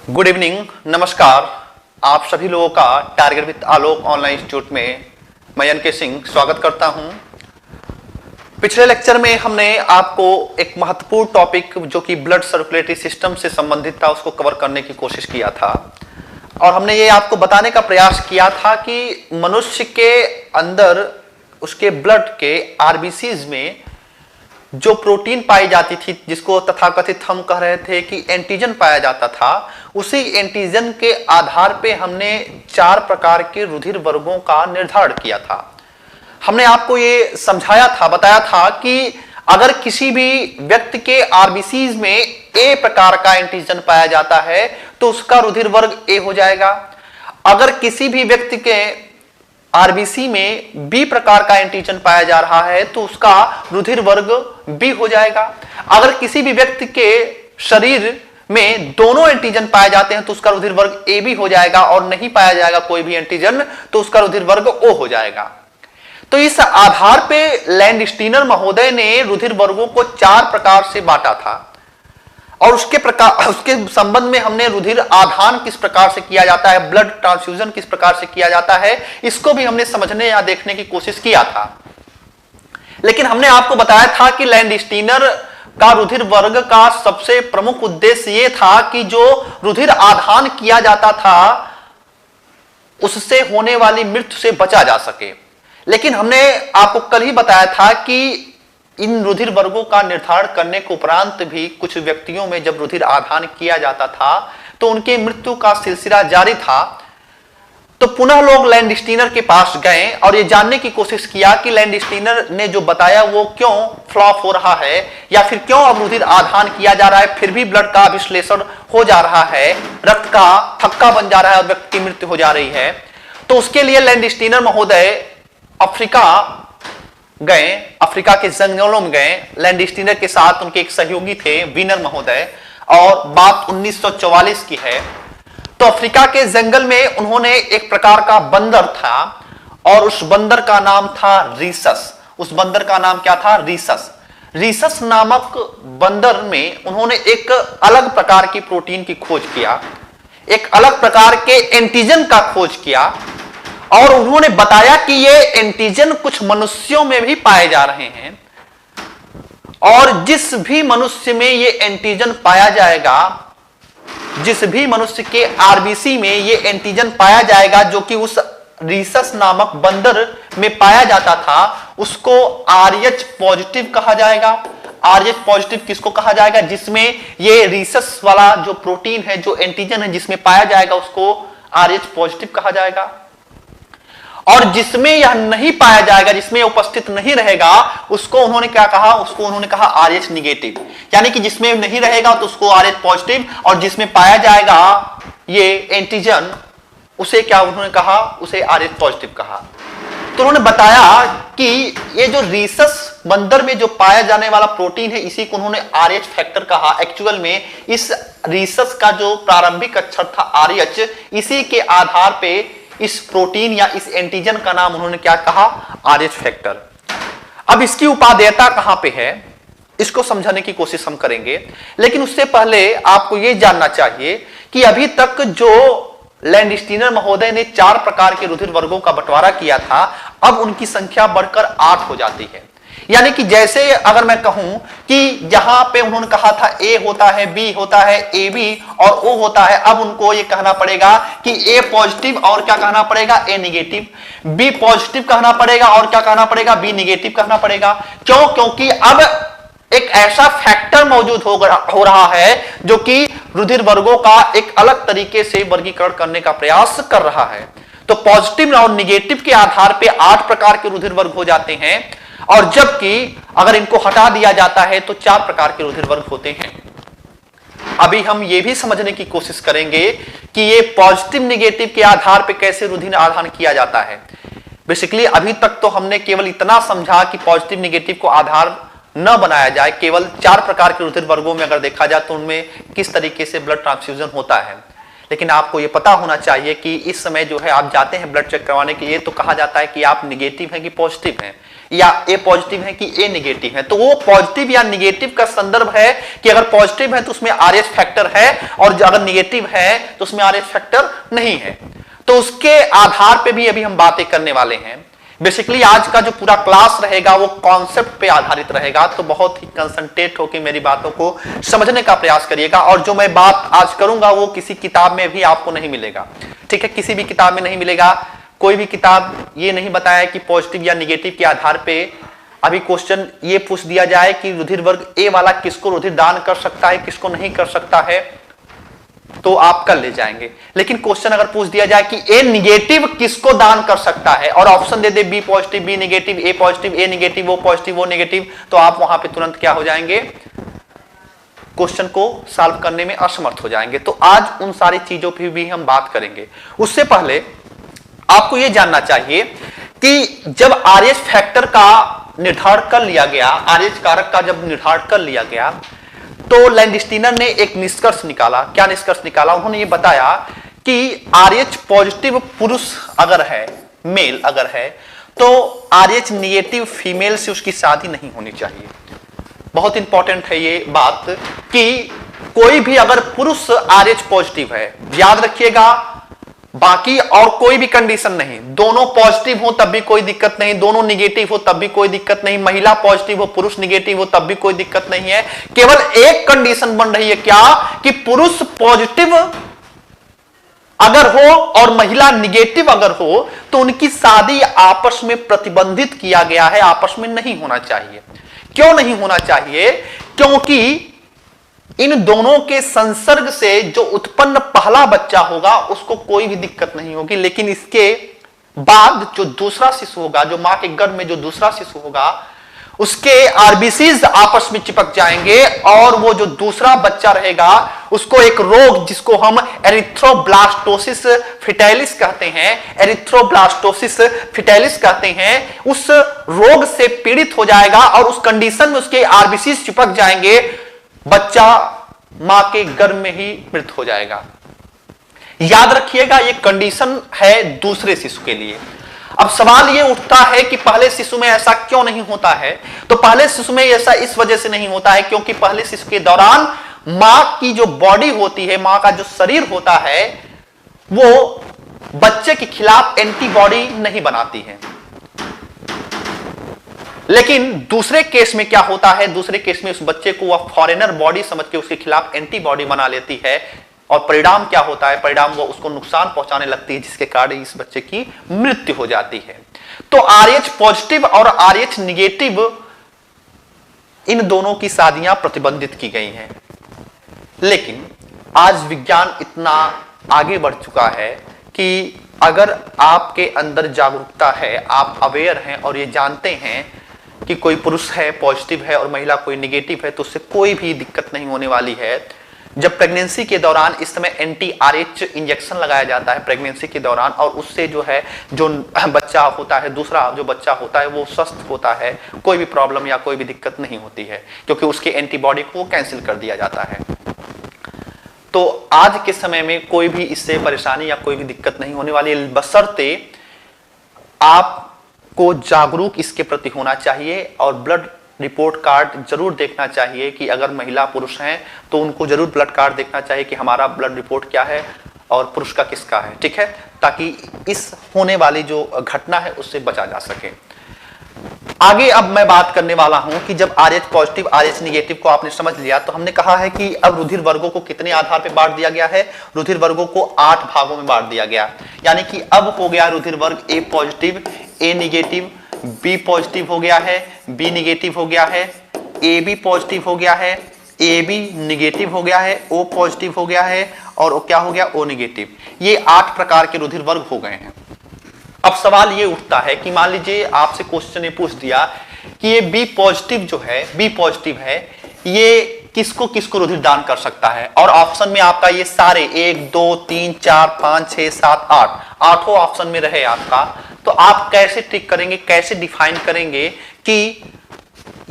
Good evening, नमस्कार। आप सभी लोगों का target with Alok online institute में मैं एन के सिंह स्वागत करता हूं। पिछले लेक्चर में हमने आपको एक महत्वपूर्ण टॉपिक जो कि ब्लड सर्कुलेटरी सिस्टम से संबंधित था उसको कवर करने की कोशिश किया था और हमने ये आपको बताने का प्रयास किया था कि मनुष्य के अंदर उसके ब्लड के आरबीसीज में जो प्रोटीन पाई जाती थी, जिसको तथाकथित हम कह रहे थे कि एंटीजन पाया जाता था, उसी एंटीजन के आधार पे हमने 4 प्रकार के रुधिर वर्गों का निर्धारण किया था। हमने आपको ये समझाया था, बताया था कि अगर किसी भी व्यक्ति के आरबीसीज में ए प्रकार का एंटीजन पाया जाता है तो उसका रुधिर वर्ग ए हो जाएगा। अगर किसी भी व्यक्ति के आरबीसी में बी प्रकार का एंटीजन पाया जा रहा है तो उसका रुधिर वर्ग बी हो जाएगा। अगर किसी भी व्यक्ति के शरीर में दोनों एंटीजन पाए जाते हैं तो उसका रुधिर वर्ग ए बी हो जाएगा और नहीं पाया जाएगा कोई भी एंटीजन तो उसका रुधिर वर्ग ओ हो जाएगा। तो इस आधार पे लैंडस्टीनर महोदय ने रुधिर वर्गों को 4 प्रकार से बांटा था और उसके संबंध में हमने रुधिर आधान किस प्रकार से किया जाता है, ब्लड ट्रांसफ्यूजन किस प्रकार से किया जाता है, इसको भी हमने समझने या देखने की कोशिश किया था। लेकिन हमने आपको बताया था कि लैंडस्टीनर का रुधिर वर्ग का सबसे प्रमुख उद्देश्य यह था कि जो रुधिर आधान किया जाता था उससे होने वाली मृत्यु से बचा जा सके। लेकिन हमने आपको कल ही बताया था कि इन रुधिर वर्गों का निर्धारण करने के उपरांत भी कुछ व्यक्तियों में जब रुधिर आधान किया जाता था तो उनके मृत्यु का सिलसिला जारी था। तो पुनः लोग लैंडस्टीनर के पास गए और ये जानने की कोशिश किया कि लैंडस्टीनर ने जो बताया वो क्यों फ्लॉप हो रहा है या फिर क्यों अब रुधिर आधान किया जा रहा है फिर भी ब्लड का विश्लेषण हो जा रहा है, रक्त का थक्का बन जा रहा है और व्यक्ति की मृत्यु हो जा रही है। तो उसके लिए लैंडस्टीनर महोदय अफ्रीका गए, अफ्रीका के जंगलों में गए। लैंडस्टीनर के साथ उनके एक सहयोगी थे वीनर महोदय और बात 1944 की है। तो अफ्रीका के जंगल में उन्होंने एक प्रकार का बंदर था और उस बंदर का नाम था रीसस। उस बंदर का नाम क्या था? रीसस। रीसस नामक बंदर में उन्होंने एक अलग प्रकार की प्रोटीन की खोज किया, एक अलग प्रकार के एंटीजन का खोज किया और उन्होंने बताया कि ये एंटीजन कुछ मनुष्यों में भी पाए जा रहे हैं और जिस भी मनुष्य में ये एंटीजन पाया जाएगा, जिस भी मनुष्य के आरबीसी में ये एंटीजन पाया जाएगा जो कि उस रीसस नामक बंदर में पाया जाता था, उसको आरएच पॉजिटिव कहा जाएगा। आरएच पॉजिटिव किसको कहा जाएगा? जिसमें ये रीसस वाला जो प्रोटीन है, जो एंटीजन है जिसमें पाया जाएगा उसको आरएच पॉजिटिव कहा जाएगा। और जिसमें यह नहीं पाया जाएगा, जिसमें उपस्थित नहीं रहेगा, उसको उन्होंने क्या कहा? उसको उन्होंने कहा आरएच निगेटिव। यानी कि जिसमें नहीं रहेगा तो उसको आरएच पॉजिटिव और जिसमें पाया जाएगा ये एंटीजन उसे क्या उन्होंने कहा? उसे आरएच पॉजिटिव कहा। तो उन्होंने बताया कि ये जो रीसस बंदर में जो पाया जाने वाला प्रोटीन है इसी को उन्होंने आरएच फैक्टर कहा। एक्चुअल में इस रीसस का जो प्रारंभिक अक्षर था आरएच, इसी के आधार पे इस प्रोटीन या इस एंटीजन का नाम उन्होंने क्या कहा? RH factor. अब इसकी उपादेयता कहां पे है इसको समझाने की कोशिश हम करेंगे, लेकिन उससे पहले आपको यह जानना चाहिए कि अभी तक जो लैंडस्टीनर महोदय ने 4 प्रकार के रुधिर वर्गों का बंटवारा किया था, अब उनकी संख्या बढ़कर 8 हो जाती है। यानी कि जैसे अगर मैं कहूं कि जहां पे उन्होंने कहा था ए होता है, बी होता है, ए बी और ओ होता है, अब उनको ये कहना पड़ेगा कि ए पॉजिटिव और क्या कहना पड़ेगा? ए निगेटिव। बी पॉजिटिव कहना पड़ेगा और क्या कहना पड़ेगा? बी निगेटिव कहना पड़ेगा। क्यों? क्योंकि अब एक ऐसा फैक्टर मौजूद हो रहा है जो कि रुधिर वर्गों का एक अलग तरीके से वर्गीकरण करने का प्रयास कर रहा है। तो पॉजिटिव और निगेटिव के आधार पर 8 प्रकार के रुधिर वर्ग हो जाते हैं और जबकि अगर इनको हटा दिया जाता है तो 4 प्रकार के रुधिर वर्ग होते हैं। अभी हम ये भी समझने की कोशिश करेंगे कि ये पॉजिटिव निगेटिव के आधार पर कैसे रुधिर आधान किया जाता है। बेसिकली अभी तक तो हमने केवल इतना समझा कि पॉजिटिव निगेटिव को आधार न बनाया जाए, केवल 4 प्रकार के रुधिर वर्गों में अगर देखा जाए तो उनमें किस तरीके से ब्लड ट्रांसफ्यूजन होता है। लेकिन आपको ये पता होना चाहिए कि इस समय जो है आप जाते हैं ब्लड चेक करवाने के लिए तो कहा जाता है कि आप निगेटिव हैं कि पॉजिटिव हैं, या ए पॉजिटिव है कि ए निगेटिव है। तो वो पॉजिटिव या निगेटिव का संदर्भ है कि अगर पॉजिटिव है तो उसमें आरएच फैक्टर है, और अगर निगेटिव है तो उसमें आरएच फैक्टर नहीं है। तो उसके आधार पे भी अभी हम बातें करने वाले हैं। बेसिकली आज का जो पूरा क्लास रहेगा वो कॉन्सेप्ट पे आधारित रहेगा, तो बहुत ही कंसंट्रेट होकर मेरी बातों को समझने का प्रयास करिएगा। और जो मैं बात आज करूंगा वो किसी किताब में भी आपको नहीं मिलेगा, ठीक है, किसी भी किताब में नहीं मिलेगा। कोई भी किताब ये नहीं बताया कि पॉजिटिव या निगेटिव के आधार पे अभी क्वेश्चन ये पूछ दिया जाए कि रुधिर वर्ग ए वाला किसको रुधिर दान कर सकता है, किसको नहीं कर सकता है, तो आप कर ले जाएंगे। लेकिन क्वेश्चन अगर पूछ दिया जाए कि ए निगेटिव किसको दान कर सकता है और ऑप्शन दे दे B positive, B negative, A positive, A negative, O positive, O negative, तो आप वहां पे तुरंत क्या हो जाएंगे, क्वेश्चन को सॉल्व करने में असमर्थ हो जाएंगे। तो आज उन सारी चीजों पर भी हम बात करेंगे। उससे पहले आपको यह जानना चाहिए कि जब आरएच फैक्टर का निर्धारण कर लिया गया, आरएच कारक का जब निर्धारण कर लिया गया, तो लैंडस्टीनर ने एक निष्कर्ष निकाला। क्या निष्कर्ष निकाला? उन्होंने ये बताया कि आरएच पॉजिटिव पुरुष अगर है, मेल अगर है, तो आरएच निगेटिव फीमेल से उसकी शादी नहीं होनी चाहिए। बहुत इंपॉर्टेंट है ये बात कि कोई भी अगर पुरुष आरएच पॉजिटिव है, याद रखिएगा, बाकी और कोई भी कंडीशन नहीं, दोनों पॉजिटिव हो तब भी कोई दिक्कत नहीं, दोनों निगेटिव हो तब भी कोई दिक्कत नहीं, महिला पॉजिटिव हो पुरुष निगेटिव हो तब भी कोई दिक्कत नहीं है। केवल एक कंडीशन बन रही है, क्या, कि पुरुष पॉजिटिव अगर हो और महिला निगेटिव अगर हो तो उनकी शादी आपस में प्रतिबंधित किया गया है, आपस में नहीं होना चाहिए। क्यों नहीं होना चाहिए? क्योंकि इन दोनों के संसर्ग से जो उत्पन्न पहला बच्चा होगा उसको कोई भी दिक्कत नहीं होगी, लेकिन इसके बाद जो दूसरा शिशु होगा, जो मां के गर्भ में जो दूसरा शिशु होगा, उसके आरबीसीज आपस में चिपक जाएंगे और वो जो दूसरा बच्चा रहेगा उसको एक रोग जिसको हम एरिथ्रोब्लास्टोसिस फिटैलिस कहते हैं, एरिथ्रोब्लास्टोसिस फिटैलिस कहते हैं, उस रोग से पीड़ित हो जाएगा और उस कंडीशन में उसके आरबीसीज चिपक जाएंगे, बच्चा मां के गर्भ में ही मृत हो जाएगा। याद रखिएगा ये कंडीशन है दूसरे शिशु के लिए। अब सवाल ये उठता है कि पहले शिशु में ऐसा क्यों नहीं होता है? तो पहले शिशु में ऐसा इस वजह से नहीं होता है क्योंकि पहले शिशु के दौरान मां की जो बॉडी होती है, मां का जो शरीर होता है, वो बच्चे के खिलाफ एंटीबॉडी नहीं बनाती है। लेकिन दूसरे केस में क्या होता है, दूसरे केस में उस बच्चे को वह फॉरेनर बॉडी समझ के उसके खिलाफ एंटीबॉडी बना लेती है और परिणाम क्या होता है, परिणाम वो उसको नुकसान पहुंचाने लगती है, जिसके कारण इस बच्चे की मृत्यु हो जाती है। तो आरएच पॉजिटिव और आरएच निगेटिव इन दोनों की शादियां प्रतिबंधित की गई हैं। लेकिन आज विज्ञान इतना आगे बढ़ चुका है कि अगर आपके अंदर जागरूकता है, आप अवेयर हैं और ये जानते हैं कि कोई पुरुष है पॉजिटिव है और महिला कोई निगेटिव है, तो उससे कोई भी दिक्कत नहीं होने वाली है। जब प्रेगनेंसी के दौरान इस समय एंटी आरएच इंजेक्शन लगाया जाता है प्रेगनेंसी के दौरान, और उससे जो है जो बच्चा होता है, दूसरा जो बच्चा होता है वो स्वस्थ होता है, कोई भी प्रॉब्लम या कोई भी दिक्कत नहीं होती है क्योंकि उसके एंटीबॉडी को कैंसिल कर दिया जाता है। तो आज के समय में कोई भी इससे परेशानी या कोई भी दिक्कत नहीं होने वाली, बशर्ते आपको जागरूक इसके प्रति होना चाहिए और ब्लड रिपोर्ट कार्ड जरूर देखना चाहिए कि अगर महिला पुरुष हैं तो उनको जरूर ब्लड कार्ड देखना चाहिए कि हमारा ब्लड रिपोर्ट क्या है और पुरुष का किसका है, ठीक है, ताकि इस होने वाली जो घटना है उससे बचा जा सके। आगे अब मैं बात करने वाला हूं कि जब आरएच पॉजिटिव आरएच निगेटिव को आपने समझ लिया तो हमने कहा है कि अब रुधिर वर्गों को कितने आधार पर बांट दिया गया है, रुधिर वर्गों को 8 भागों में बांट दिया गया। यानी कि अब हो गया रुधिर वर्ग ए positive, A negative, B positive हो गया है, बी निगेटिव हो गया है, ए बी पॉजिटिव हो गया है, ए बी निगेटिव हो गया है, ओ पॉजिटिव हो गया है और ओ क्या हो गया, ओ निगेटिव। ये 8 प्रकार के रुधिर वर्ग हो गए हैं। अब सवाल ये उठता है कि मान लीजिए आपसे क्वेश्चन ने पूछ दिया कि ये बी पॉजिटिव जो है, बी पॉजिटिव है, ये किसको किसको रुधिर दान कर सकता है, और ऑप्शन में आपका ये सारे 1 2 3 4 5 6 7 8 आठों ऑप्शन में रहे आपका, तो आप कैसे टिक करेंगे, कैसे डिफाइन करेंगे कि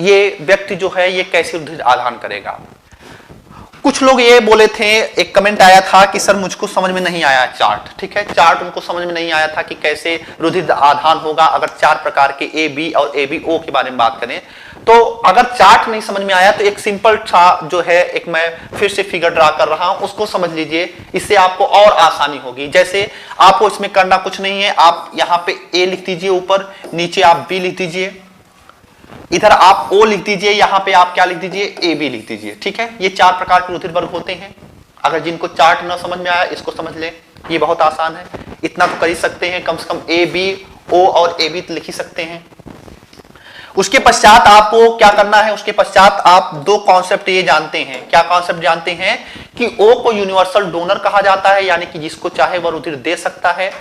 ये व्यक्ति जो है ये कैसे रुधिर आदान करेगा। कुछ लोग ये बोले थे, एक कमेंट आया था कि सर मुझको समझ में नहीं आया चार्ट। ठीक है, चार्ट उनको समझ में नहीं आया था कि कैसे रुधिर आधान होगा अगर 4 प्रकार के ए बी और ए बी ओ के बारे में बात करें। तो अगर चार्ट नहीं समझ में आया तो एक सिंपल सा जो है, एक मैं फिर से फिगर ड्रा कर रहा हूं, उसको समझ लीजिए, इससे आपको और आसानी होगी। जैसे आपको इसमें करना कुछ नहीं है, आप यहां पे ए लिख दीजिए, ऊपर नीचे आप बी लिख दीजिए, इधर आप ओ लिख दीजिए, यहां पे आप क्या लिख दीजिए, ए बी लिख दीजिए। ठीक है, ये 4 प्रकार के रुधिर वर्ग होते हैं। अगर जिनको चार्ट ना समझ में आया इसको समझ लें, ये बहुत आसान है, इतना तो कर ही सकते हैं, कम से कम ए बी ओ और ए बी तो लिख ही सकते हैं। उसके पश्चात आपको क्या करना है, उसके पश्चात आप 2 कॉन्सेप्ट ये जानते हैं। क्या कॉन्सेप्ट जानते हैं कि ओ को यूनिवर्सल डोनर कहा जाता है, यानी कि जिसको चाहे वह रुधिर दे सकता है,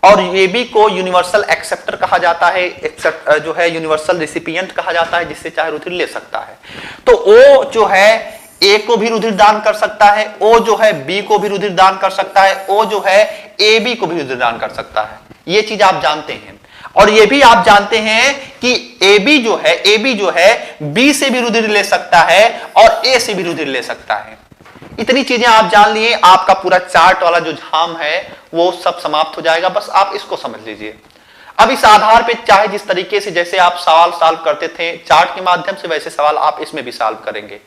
और ए बी को यूनिवर्सल एक्सेप्टर कहा जाता है, एक्सेप्ट जो है यूनिवर्सल रिसिपिएंट कहा जाता है, जिससे चाहे रुधिर ले सकता है। तो ओ जो है ए को भी रुधिर दान कर सकता है, ओ जो है बी को भी रुधिर दान कर सकता है, ओ जो है ए बी को भी रुधिर दान कर सकता है। ये चीज आप जानते हैं। और ये भी आप जानते हैं कि ए बी जो है बी से भी रुधिर ले सकता है और ए से भी रुधिर ले सकता है। इतनी चीजें आप जान लिए, आपका पूरा चार्ट वाला जो झाम है वो सब समाप्त हो जाएगा। बस आप इसको समझ लीजिए। अब इस आधार पे चाहे जिस तरीके से जैसे आप सवाल सॉल्व करते थे चार्ट के माध्यम से, वैसे सवाल आप इसमें भी सॉल्व करेंगे।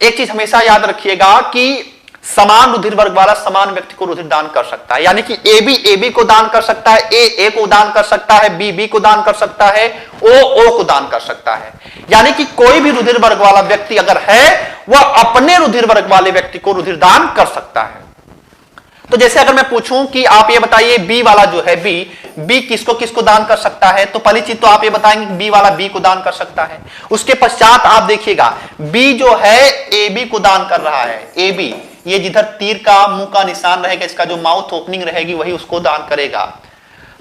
एक चीज हमेशा याद रखिएगा कि समान रुधिर वर्ग वाला समान व्यक्ति को रुधिर दान कर सकता है, यानी कि ए बी को दान कर सकता है, ए को दान कर सकता है, बी को दान कर सकता है, ओ को दान कर सकता है। यानी कि कोई भी रुधिर वर्ग वाला व्यक्ति अगर है वह अपने रुधिर वर्ग वाले व्यक्ति को रुधिर दान कर सकता है। तो जैसे अगर मैं पूछूं कि आप ये बताइए बी वाला जो है बी किसको किसको दान कर सकता है, तो पहली चीज तो आप ये बताएंगे बी वाला बी को दान कर सकता है। उसके पश्चात आप देखिएगा बी जो है ए बी को दान कर रहा है। ए बी ये जिधर तीर का मुंह का निशान रहेगा, इसका जो माउथ ओपनिंग रहेगी वही उसको दान करेगा।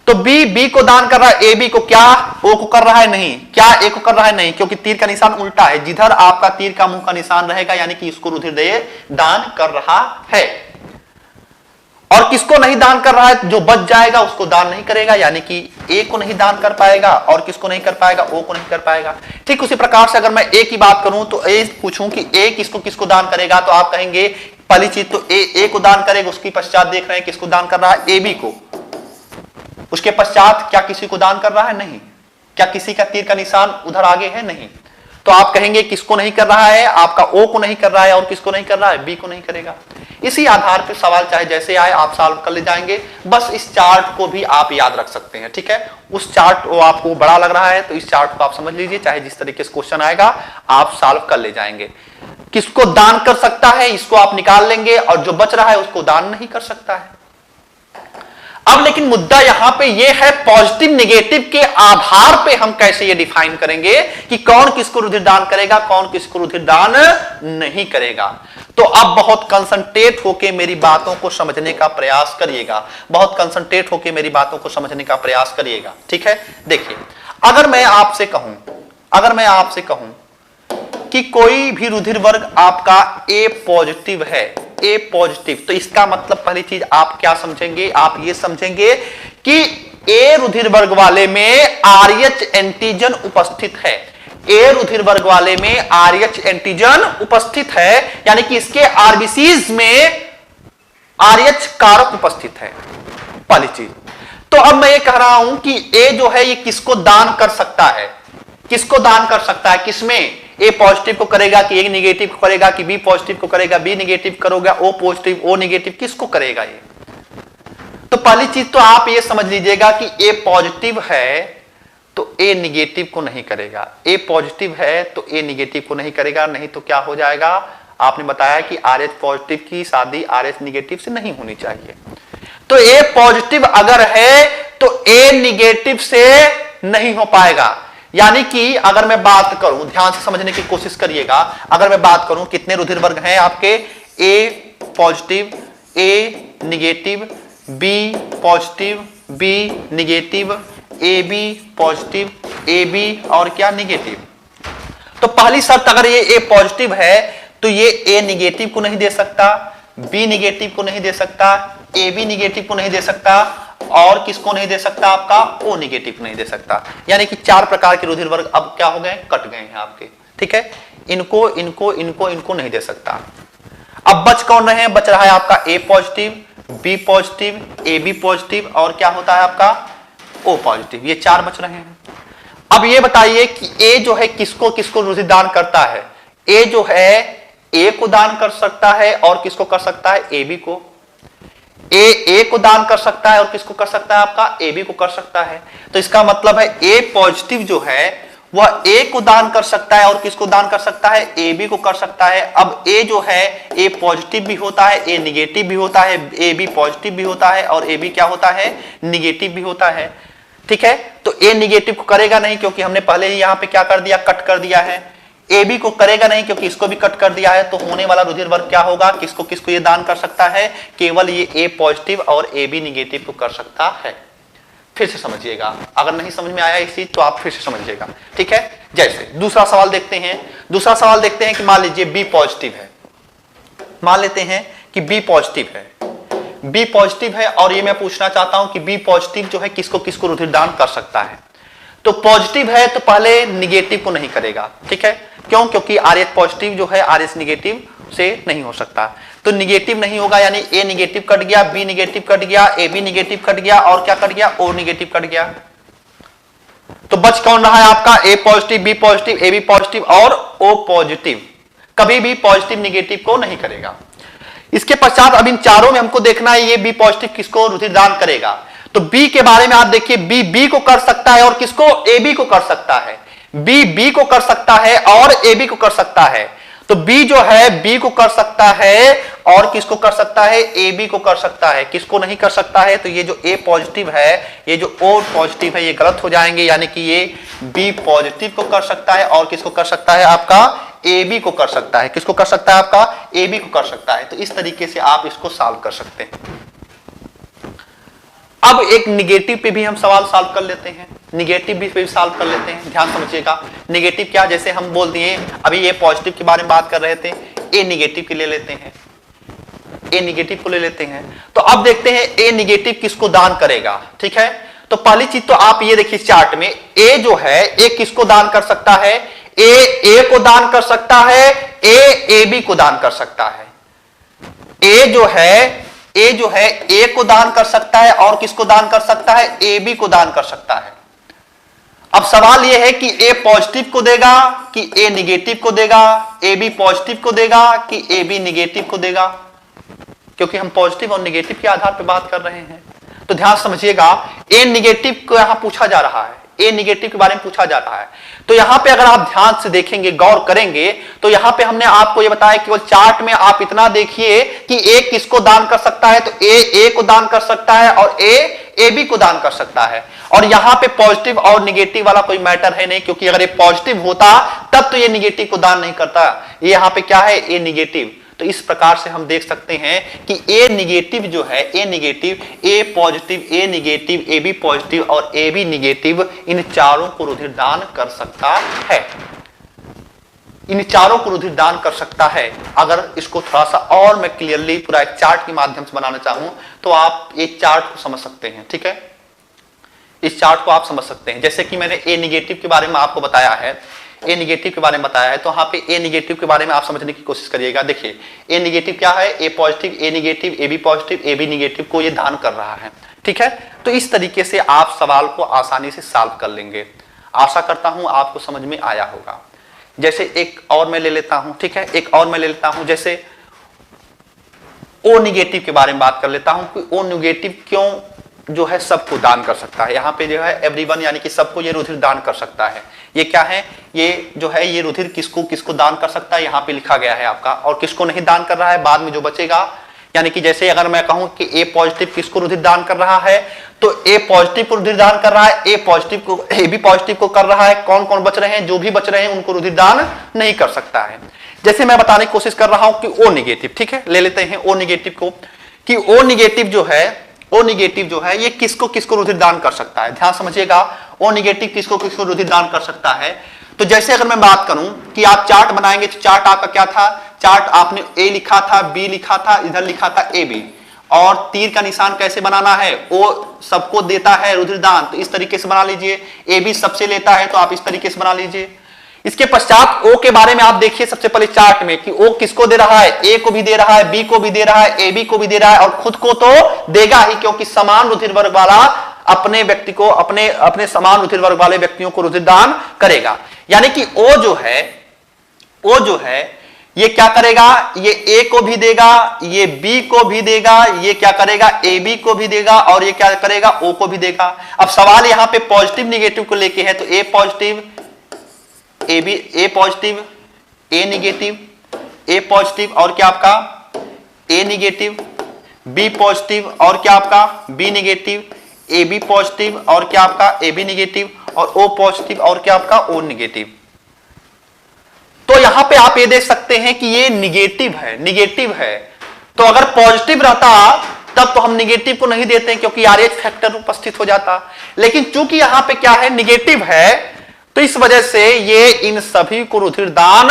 तो बी को दान कर रहा है, ए बी को क्या ओ को कर रहा है, नहीं, क्या ए को कर रहा है, नहीं, क्योंकि तीर का निशान उल्टा है, जिधर आपका तीर का मुंह का निशान रहेगा यानी कि इसको रुधिर दे दान कर रहा है। और किसको नहीं दान कर रहा है, जो बच जाएगा उसको दान नहीं करेगा, यानी कि ए को नहीं दान कर पाएगा, और किसको नहीं कर पाएगा, ओ को नहीं कर पाएगा। ठीक उसी प्रकार से अगर मैं ए की बात करूं तो ए पूछूं कि ए किसको किसको दान करेगा, तो आप कहेंगे पहली चीज तो ए को दान करेगा। उसके पश्चात देख रहे हैं किसको दान कर रहा है, ए बी को। उसके पश्चात क्या किसी को दान कर रहा है, नहीं। क्या किसी का तीर का निशान उधर आगे है, नहीं। तो आप कहेंगे किसको नहीं कर रहा है, आपका ओ को नहीं कर रहा है, और किसको नहीं कर रहा है, बी को नहीं करेगा। इसी आधार पर सवाल चाहे जैसे आए आप सॉल्व कर ले जाएंगे। बस इस चार्ट को भी आप याद रख सकते हैं। ठीक है, उस चार्ट वो आपको बड़ा लग रहा है तो इस चार्ट को आप समझ लीजिए, चाहे जिस तरीके से क्वेश्चन आएगा आप सॉल्व कर ले जाएंगे। किसको दान कर सकता है इसको आप निकाल लेंगे, और जो बच रहा है उसको दान नहीं कर सकता है। अब लेकिन मुद्दा यहां पे ये है पॉजिटिव नेगेटिव के आधार पे हम कैसे ये डिफाइन करेंगे कि कौन किसको रुधिर दान करेगा, कौन किसको रुधिर दान नहीं करेगा। तो अब बहुत कंसंट्रेट होके मेरी बातों को समझने का प्रयास करिएगा, बहुत कंसंट्रेट होके मेरी बातों को समझने का प्रयास करिएगा। ठीक है, देखिए अगर मैं आपसे कहूं कि कोई भी रुधिर वर्ग आपका ए पॉजिटिव है, ए पॉजिटिव, तो इसका मतलब पहली चीज आप क्या समझेंगे, आप ये समझेंगे कि ए रुधिर वर्ग वाले में आरएच एंटीजन उपस्थित है। ए रुधिर वर्ग वाले में आरएच एंटीजन उपस्थित है, यानी कि इसके आरबीसीज में आरएच कारक उपस्थित है, पहली चीज। तो अब मैं ये कह रहा हूं कि ए जो है ये किसको दान कर सकता है, किसको दान कर सकता है, किसमें, ए पॉजिटिव को करेगा कि ए नेगेटिव को करेगा, कि बी पॉजिटिव को करेगा, बी नेगेटिव करोगे, ओ पॉजिटिव ओ नेगेटिव, किसको करेगा ये। तो पहली चीज तो आप ये समझ लीजिएगा कि ए पॉजिटिव है तो ए नेगेटिव को नहीं करेगा, ए पॉजिटिव है तो ए नेगेटिव को नहीं करेगा, नहीं तो क्या हो जाएगा, आपने बताया कि आरएच पॉजिटिव की शादी आरएच नेगेटिव से नहीं होनी चाहिए। तो ए पॉजिटिव अगर है तो ए नेगेटिव से नहीं हो पाएगा। यानी कि अगर मैं बात करूं, ध्यान से समझने की कोशिश करिएगा, अगर मैं बात करूं कितने रुधिर वर्ग हैं आपके, A positive, A negative, B positive, B negative, A B positive, A B और क्या नेगेटिव। तो पहली शर्त अगर ये ए पॉजिटिव है तो ये ए नेगेटिव को नहीं दे सकता, बी नेगेटिव को नहीं दे सकता, ए बी नेगेटिव को नहीं दे सकता, और किसको नहीं दे सकता, आपका ओ नेगेटिव नहीं दे सकता। यानी कि 4 प्रकार के रुधिर वर्ग अब क्या हो गए, कट गए हैं आपके। ठीक है, इनको नहीं दे सकता। अब बच कौन रहे हैं? बच रहा है आपका A positive, B positive, A B positive और क्या होता है आपका ओ पॉजिटिव। ये 4 बच रहे हैं। अब ये बताइए कि ए जो है किसको किसको रुधिर दान करता है? ए जो है ए को दान कर सकता है और किसको कर सकता है? ए बी को। ए को दान कर सकता है और किसको कर सकता है? आपका ए बी को कर सकता है। तो इसका मतलब है ए पॉजिटिव जो है वह ए को दान कर सकता है और किसको दान कर सकता है? ए बी को कर सकता है। अब ए जो है ए पॉजिटिव भी होता है, ए निगेटिव भी होता है, ए बी पॉजिटिव भी होता है और ए बी क्या होता है? निगेटिव भी होता है। ठीक है, तो ए निगेटिव को करेगा नहीं क्योंकि हमने पहले ही यहां पे क्या कर दिया? कट कर दिया है। ए बी को करेगा नहीं क्योंकि इसको भी कट कर दिया है। तो होने वाला रुधिर वर्ग क्या होगा? किसको किसको ये दान कर सकता है? केवल ये ए पॉजिटिव और ए बी निगेटिव को कर सकता है। फिर से समझिएगा, अगर नहीं समझ में आया इस चीज तो आप फिर से समझिएगा। ठीक है, जैसे दूसरा सवाल देखते हैं। दूसरा सवाल देखते हैं कि मान लीजिए बी पॉजिटिव है, मान लेते हैं कि बी पॉजिटिव है, बी पॉजिटिव है और ये मैं पूछना चाहता हूं कि बी पॉजिटिव जो है किसको किसको रुधिर दान कर सकता है? तो पॉजिटिव है तो पहले निगेटिव को नहीं करेगा। ठीक है, क्यों? क्योंकि आर एच पॉजिटिव जो है आर एच निगेटिव से नहीं हो सकता, तो निगेटिव नहीं होगा, यानी ए निगेटिव कट गया, बी निगेटिव कट गया, ए बी निगेटिव कट गया और क्या कट गया? ओ निगेटिव कट गया। तो बच कौन रहा है आपका? A positive, B positive, A B positive और ओ पॉजिटिव। कभी भी पॉजिटिव निगेटिव को नहीं करेगा। इसके पश्चात अब इन चारों में हमको देखना है ये बी पॉजिटिव किसको रुधिर दान करेगा। तो बी के बारे में आप देखिए, बी बी को कर सकता है और किसको? ए बी को कर सकता है। बी बी को कर सकता है और ए बी को कर सकता है। तो बी जो है बी को कर सकता है और किसको कर सकता है? ए बी को कर सकता है। किसको नहीं कर सकता है? तो ये जो ए पॉजिटिव है, ये जो ओ पॉजिटिव है, ये गलत हो जाएंगे, यानी कि ये बी पॉजिटिव को कर सकता है और किसको कर सकता है? आपका ए बी को कर सकता है। किसको कर सकता है? आपका ए बी को कर सकता है। तो इस तरीके से आप इसको सॉल्व कर सकते हैं। अब एक निगेटिव पे भी हम सवाल सॉल्व कर लेते हैं, निगेटिव भी पे सॉल्व कर लेते हैं। ध्यान समझिएगा, निगेटिव क्या? जैसे हम बोल दिए अभी ये पॉजिटिव के बारे में बात कर रहे थे, ए निगेटिव के ले लेते हैं, ए निगेटिव को ले लेते हैं। तो अब देखते हैं ए निगेटिव किसको दान करेगा। ठीक है, तो पहली चीज तो आप ये देखिए चार्ट में, ए जो है ए किसको दान कर सकता है? ए को दान कर सकता है, ए बी को दान कर सकता है। ए जो है ए को दान कर सकता है और किसको दान कर सकता है? ए बी को दान कर सकता है। अब सवाल यह है कि ए पॉजिटिव को देगा कि ए निगेटिव को देगा, ए बी पॉजिटिव को देगा कि ए बी निगेटिव को देगा, क्योंकि हम पॉजिटिव और निगेटिव के आधार पर बात कर रहे हैं। तो ध्यान समझिएगा, ए निगेटिव को यहां पूछा जा रहा है, ए निगेटिव के बारे में पूछा जा रहा है। तो यहां पे अगर आप ध्यान से देखेंगे, गौर करेंगे, तो यहां पे हमने आपको ये बताया केवल चार्ट में आप इतना देखिए कि ए किसको दान कर सकता है। तो ए को दान कर सकता है और ए बी को दान कर सकता है। और यहां पे पॉजिटिव और निगेटिव वाला कोई मैटर है नहीं, क्योंकि अगर ये पॉजिटिव होता तब तो ये निगेटिव को दान नहीं करता। ये यहां पे क्या है? A negative. तो इस प्रकार से हम देख सकते हैं कि ए निगेटिव जो है, A negative, A positive, A negative, A B positive और ए बी निगेटिव, इन चारों को रुधिर दान कर सकता है। इन चारों को रुधिर दान कर सकता है। अगर इसको थोड़ा सा और मैं क्लियरली पूरा एक चार्ट के माध्यम से बनाना चाहूं तो आप एक चार्ट को समझ सकते हैं। ठीक है, इस चार्ट को आप समझ सकते हैं। जैसे कि मैंने ए निगेटिव के बारे में आपको बताया है, ए निगेटिव के बारे में बताया है, तो यहाँ पे ए निगेटिव के बारे में आप समझने की कोशिश करिएगा। देखिए ए निगेटिव क्या है? A positive, A negative, A B positive, A B negative को ये दान कर रहा है। ठीक है, तो इस तरीके से आप सवाल को आसानी से सॉल्व कर लेंगे। आशा करता हूं आपको समझ में आया होगा। जैसे एक और मैं ले लेता हूं, ठीक है, एक और मैं ले लेता हूं, जैसे ओ निगेटिव के बारे में बात कर लेता हूं कि ओ निगेटिव क्यों जो है सबको दान कर सकता है। यहाँ पे जो है एवरीवन, यानी कि सबको ये रुधिर दान कर सकता है। ये क्या है? ये जो है ये रुधिर किसको किसको दान कर सकता है, यहाँ पे लिखा गया है आपका। और किसको नहीं दान कर रहा है, बाद में जो बचेगा। यानी कि जैसे अगर मैं कहूं कि ए पॉजिटिव किसको रुधिर दान कर रहा है, तो ए पॉजिटिव को रुधिर दान कर रहा है, ए पॉजिटिव को, ए बी पॉजिटिव को कर रहा है। कौन कौन बच रहे हैं? जो भी बच रहे हैं उनको रुधिर दान नहीं कर सकता है। जैसे मैं बताने की कोशिश कर रहा हूं कि ओ निगेटिव, ठीक है, ले लेते हैं ओ निगेटिव को, कि ओ निगेटिव जो है ये किसको किसको रुधिर दान कर सकता है। ध्यान समझिएगा, ओ निगेटिव किसको किसको रुधिर दान कर सकता है। तो जैसे अगर मैं बात करूं कि आप चार्ट बनाएंगे, तो चार्ट आपका क्या था? चार्ट आपने ए लिखा था, बी लिखा था, इधर लिखा था ए बी, और तीर का निशान कैसे बनाना है? ओ सबको देता है रुधिर दान, तो इस तरीके से बना लीजिए। ए बी सबसे लेता है, तो आप इस तरीके से बना लीजिए। इसके पश्चात O के बारे में आप देखिए सबसे पहले चार्ट में कि O किसको दे रहा है, A को भी दे रहा है, B को भी दे रहा है, AB को भी दे रहा है, और खुद को तो देगा ही, क्योंकि समान रुधिर वर्ग वाला अपने व्यक्ति को अपने समान रुधिर वर्ग वाले व्यक्तियों को रुधिर दान करेगा। यानी कि O जो है ये क्या करेगा, ये A को भी देगा, ये B को भी देगा, ये क्या करेगा AB को भी देगा, और ये क्या करेगा O को भी देगा। अब सवाल यहां पे पॉजिटिव निगेटिव को लेके है, तो A positive, A positive, A negative, A positive और क्या आपका A निगेटिव, B पॉजिटिव और क्या आपका B निगेटिव, AB पॉजिटिव और क्या आपका AB निगेटिव, और O पॉजिटिव और क्या आपका O निगेटिव। तो यहां पे आप ये देख सकते हैं कि ये निगेटिव है। तो अगर पॉजिटिव रहता तब तो हम निगेटिव को नहीं देते क्योंकि RH फैक्टर उपस्थित हो जाता, लेकिन चूंकि यहां पे क्या है निगेटिव है, तो इस वजह से ये इन सभी को रुधिर दान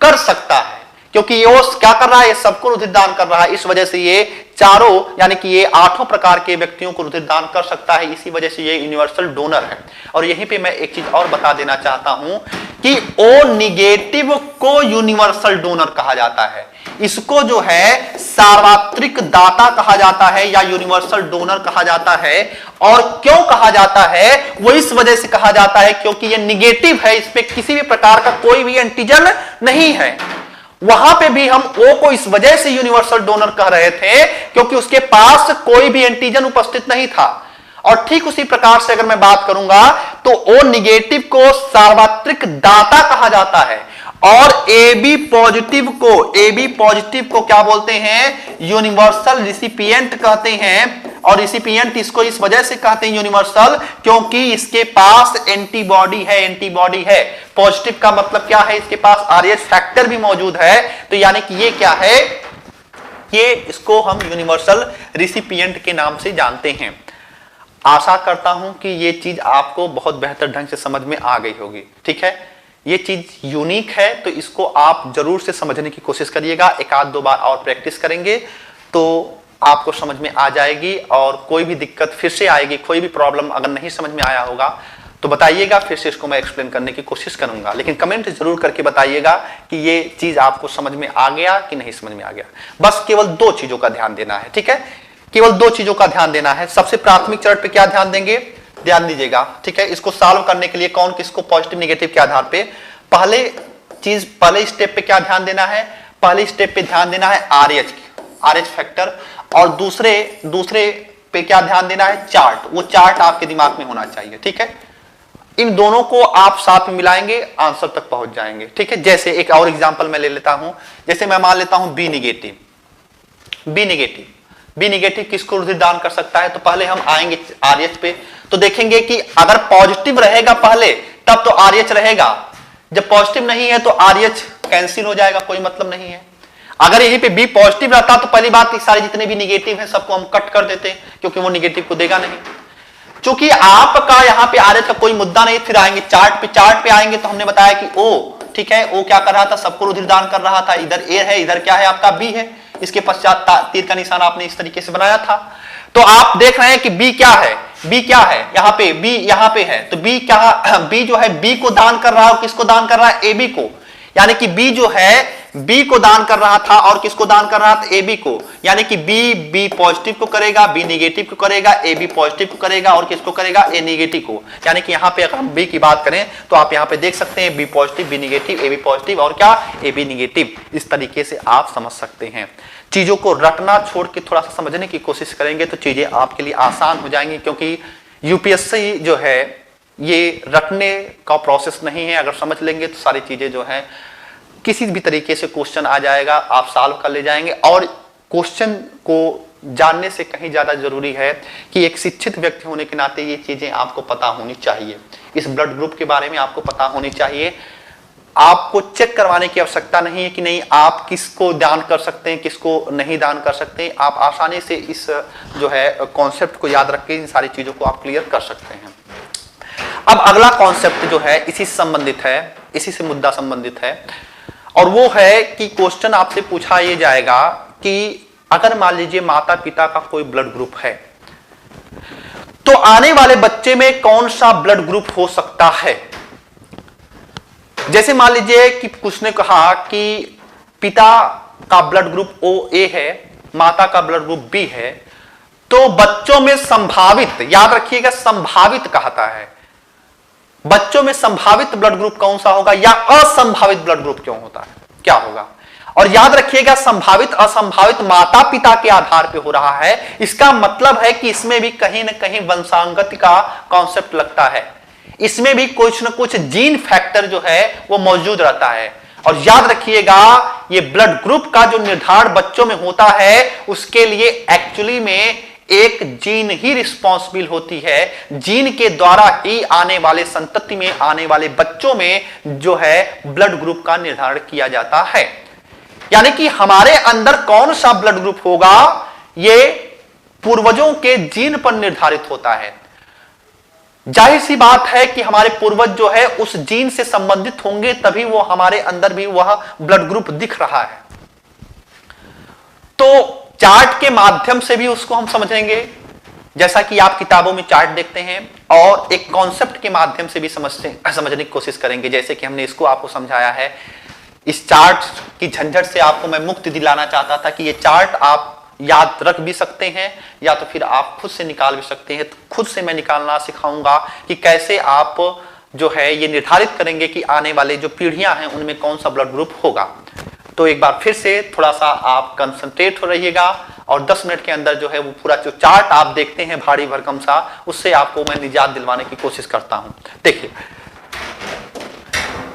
कर सकता है, क्योंकि ये क्या कर रहा है, ये सबको रुधिर दान कर रहा है। इस वजह से ये चारों यानी कि ये 8 प्रकार के व्यक्तियों को रुधिर दान कर सकता है, इसी वजह से ये यूनिवर्सल डोनर है। और यहीं पे मैं एक चीज और बता देना चाहता हूं कि O निगेटिव को यूनिवर्सल डोनर कहा जाता है, इसको जो है सार्वत्रिक दाता कहा जाता है या यूनिवर्सल डोनर कहा जाता है। और क्यों कहा जाता है, वो इस वजह से कहा जाता है क्योंकि ये निगेटिव है, इसमें किसी भी प्रकार का कोई भी एंटीजन नहीं है। वहां पे भी हम O को इस वजह से यूनिवर्सल डोनर कह रहे थे क्योंकि उसके पास कोई भी एंटीजन उपस्थित नहीं था। और ठीक उसी प्रकार से अगर मैं बात करूंगा तो O निगेटिव को सार्वत्रिक दाता कहा जाता है, और AB पॉजिटिव को क्या बोलते हैं, यूनिवर्सल रिसिपिएंट कहते हैं। और रिसिपिएंट इसको इस वजह से कहते हैं यूनिवर्सल क्योंकि इसके पास एंटीबॉडी है। पॉजिटिव का मतलब क्या है, इसके पास RH फैक्टर भी मौजूद है, तो यानी कि ये क्या है, ये इसको हम यूनिवर्सल रिसिपिएंट के नाम से जानते हैं। आशा करता हूं कि ये चीज आपको बहुत बेहतर ढंग से समझ में आ गई होगी। ठीक है, ये चीज यूनिक है, तो इसको आप जरूर से समझने की कोशिश करिएगा। एक आध दो बार और प्रैक्टिस करेंगे तो आपको समझ में आ जाएगी, और कोई भी दिक्कत फिर से आएगी, कोई भी प्रॉब्लम अगर नहीं समझ में आया होगा तो बताइएगा, फिर से इसको मैं एक्सप्लेन करने की कोशिश करूंगा। लेकिन कमेंट जरूर करके बताइएगा कि ये चीज आपको समझ में आ गया कि नहीं समझ में आ गया। बस केवल 2 चीजों का ध्यान देना है। ठीक है, केवल 2 चीजों का ध्यान देना है। सबसे प्राथमिक चरण पे क्या ध्यान देंगे, ध्यान दीजिएगा। ठीक है, इसको सॉल्व करने के लिए कौन किसको पॉजिटिव निगेटिव के आधार पे पहले स्टेप पे क्या ध्यान देना है, पहले स्टेप पे ध्यान देना है RH फैक्टर, और दूसरे पे क्या ध्यान देना है, चार्ट। वो चार्ट आपके दिमाग में होना चाहिए। ठीक है, इन दोनों को आप साथ में मिलाएंगे, आंसर तक पहुंच जाएंगे। ठीक है, जैसे एक और एग्जांपल मैं ले लेता हूं, जैसे मैं मान लेता हूं B निगेटिव किसको रुधिर दान कर सकता है। तो पहले हम आएंगे RH पे, तो देखेंगे कि अगर पॉजिटिव रहेगा पहले तब तो RH रहेगा, जब पॉजिटिव नहीं है तो RH कैंसिल हो जाएगा, कोई मतलब नहीं है। अगर यहीं पे B पॉजिटिव रहता तो पहली बात सारे जितने भी निगेटिव हैं सबको हम कट कर देते, क्योंकि वो निगेटिव को देगा नहीं। चूंकि आपका यहाँ पे RH का कोई मुद्दा नहीं, फिर आएंगे चार्ट पे आएंगे तो हमने बताया कि O, ठीक है, O क्या कर रहा था, सबको रुधिर दान कर रहा था। इधर A है, इधर क्या है आपका B है, इसके पश्चात तीर का निशान आपने इस तरीके से बनाया था। तो आप देख रहे हैं कि B क्या है, यहाँ पे B यहाँ पे है, तो B जो है B को दान कर रहा है, किसको दान कर रहा है, AB को। यानी कि B जो है B को दान कर रहा था, और किसको दान कर रहा था, AB को। यानी कि B पॉजिटिव को करेगा, B निगेटिव को करेगा, AB पॉजिटिव को करेगा, और किसको करेगा, A निगेटिव को। यानी कि यहाँ पे अगर हम B की बात करें तो आप यहाँ पे देख सकते हैं B positive, B negative, AB positive और क्या, AB निगेटिव। इस तरीके से आप समझ सकते हैं। चीजों को रटना छोड़ के थोड़ा सा समझने की कोशिश करेंगे तो चीजें आपके लिए आसान हो जाएंगी, क्योंकि यूपीएससी जो है ये रटने का प्रोसेस नहीं है। अगर समझ लेंगे तो सारी चीजें जो है किसी भी तरीके से क्वेश्चन आ जाएगा, आप सॉल्व कर ले जाएंगे। और क्वेश्चन को जानने से कहीं ज्यादा जरूरी है कि एक शिक्षित व्यक्ति होने के नाते ये चीजें आपको पता होनी चाहिए। इस ब्लड ग्रुप के बारे में आपको पता होनी चाहिए। आपको चेक करवाने की आवश्यकता नहीं है कि नहीं आप किसको दान कर सकते हैं, किसको नहीं दान कर सकते हैं। आप आसानी से इस जो है कॉन्सेप्ट को याद रख के इन सारी चीजों को आप क्लियर कर सकते हैं। अब अगला कॉन्सेप्ट जो है इसी से संबंधित है, इसी से मुद्दा संबंधित है, और वो है कि क्वेश्चन आपसे पूछा ये जाएगा कि अगर मान लीजिए माता पिता का कोई ब्लड ग्रुप है तो आने वाले बच्चे में कौन सा ब्लड ग्रुप हो सकता है। जैसे मान लीजिए कि कुछ ने कहा कि पिता का ब्लड ग्रुप ओ ए है, माता का ब्लड ग्रुप बी है, तो बच्चों में संभावित, याद रखिएगा संभावित कहता है, बच्चों में संभावित ब्लड ग्रुप कौन सा होगा या असंभावित ब्लड ग्रुप क्यों होता है, क्या होगा। और याद रखिएगा संभावित असंभावित माता पिता के आधार पर हो रहा है। इसका मतलब है कि इसमें भी कहीं ना कहीं वंशांगत का कॉन्सेप्ट लगता है, इसमें भी कुछ न कुछ जीन फैक्टर जो है वो मौजूद रहता है। और याद रखिएगा ये ब्लड ग्रुप का जो निर्धारण बच्चों में होता है उसके लिए एक्चुअली में एक जीन ही रिस्पॉन्सिबल होती है। जीन के द्वारा ही आने वाले संतति में आने वाले बच्चों में जो है ब्लड ग्रुप का निर्धारण किया जाता है। यानी कि हमारे अंदर कौन सा ब्लड ग्रुप होगा ये पूर्वजों के जीन पर निर्धारित होता है। जाहिर सी बात है कि हमारे पूर्वज जो है उस जीन से संबंधित होंगे, तभी वो हमारे अंदर भी वह ब्लड ग्रुप दिख रहा है। तो चार्ट के माध्यम से भी उसको हम समझेंगे, जैसा कि आप किताबों में चार्ट देखते हैं, और एक कॉन्सेप्ट के माध्यम से भी समझने की कोशिश करेंगे, जैसे कि हमने इसको आपको समझाया है। इस चार्ट की झंझट से आपको मैं मुक्ति दिलाना चाहता था कि ये चार्ट आप याद रख भी सकते हैं या तो फिर आप खुद से निकाल भी सकते हैं। तो खुद से मैं निकालना सिखाऊंगा कि कैसे आप जो है ये निर्धारित करेंगे कि आने वाले जो पीढ़ियां हैं उनमें कौन सा ब्लड ग्रुप होगा। तो एक बार फिर से थोड़ा सा आप कंसंट्रेट हो रहिएगा और 10 मिनट के अंदर जो है वो पूरा जो चार्ट आप देखते हैं भारी भरकम सा, उससे आपको मैं निजात दिलवाने की कोशिश करता हूं। देखिए,